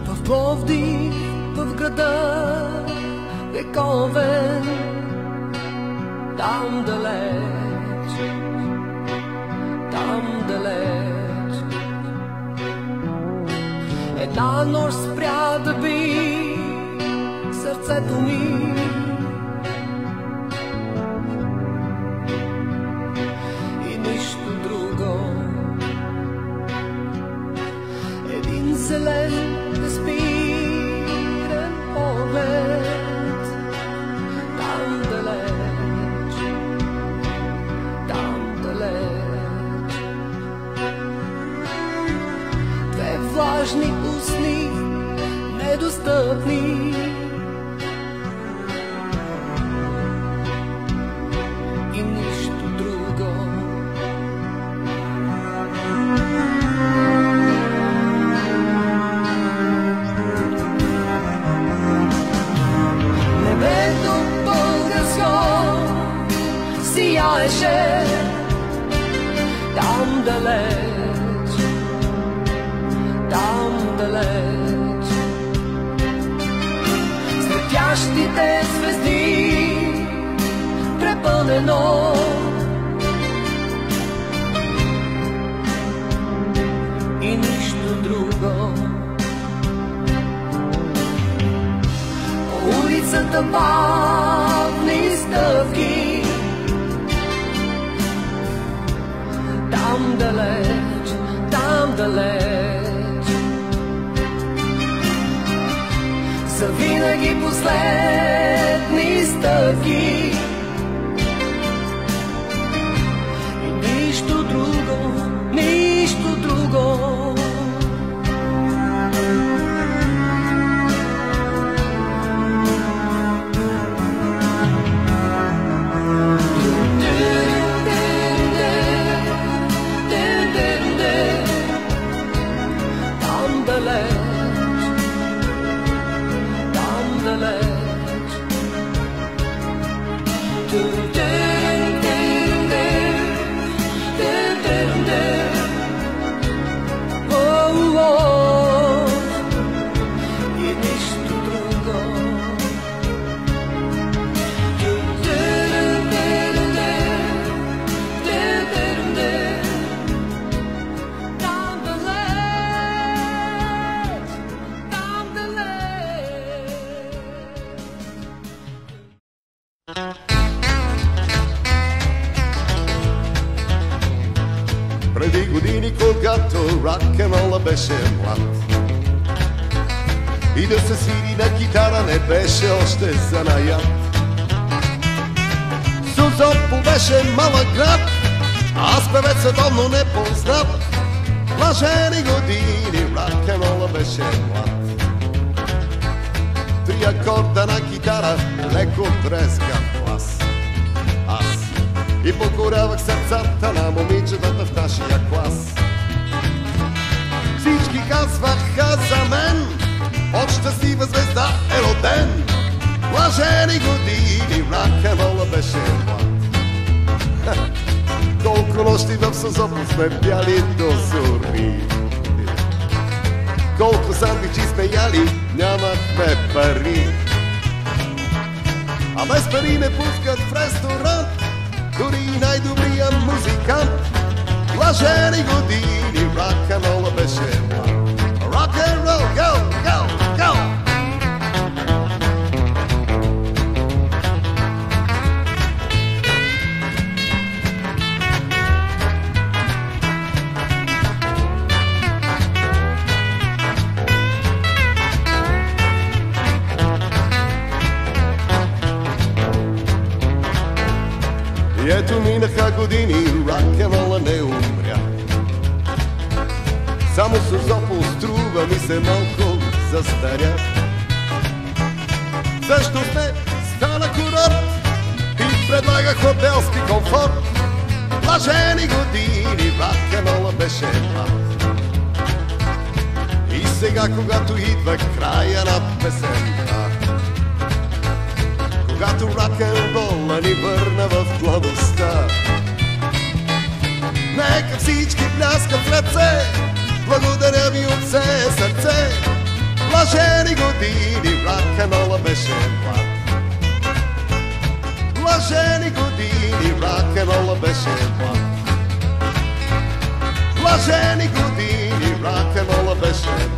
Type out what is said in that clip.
В Пловдив, в града вековен, там далеч, там далеч, една нощ спря да би сърцето ми. И нищо друго, един зелен безспирен поглед, там далеч, там далеч, две влажни устни, недостъпни, и нищо друго. Небето българско сияеше там далеч, там далеч, светящите звезди препълнено, и нищо друго. По улицата бавни стъпки, там далеч, там далеч, завинаги последни стъпки, и нищо друго, нищо друго. Преди години, когато рок-н-рола беше млад и да се свири на китара не беше още занаят. Созопол беше малък град, аз певец световно непознат. Блажени години, рок-н-рола беше млад. Три акорда на китара, леко трескав глас. И покорявах сърцата на момичетата в нашия клас. Всички казваха за мен, от щастлива звезда е роден. Блажени години, рок-н-рола беше млад. Колко нощи в Созопол сме пяли до зори, колко сандвичи сме яли, нямахме пари. А без пари не пускат в ресторант дори и най-добрия музикант. Блажени години, рок-н-рола беше млад. Рок-н-рол, go, go, go! И ето минаха години, рок-н-рола не умря. Само Созопол струва ми се малко застаря. Всъщност не стана курорт и предлага хотелски комфорт. Блажени години, рок-н-рола беше млад. И сега сега, когато идва края на песента, когато рок-н-рола ни върна в младостта. Нека всички пляскат в ръце, благодаря ви от все сърце. Блажени години, рок-н-рола беше млад. Блажени години, рок-н-рола беше млад. Блажени години, рок-н-рола беше млад.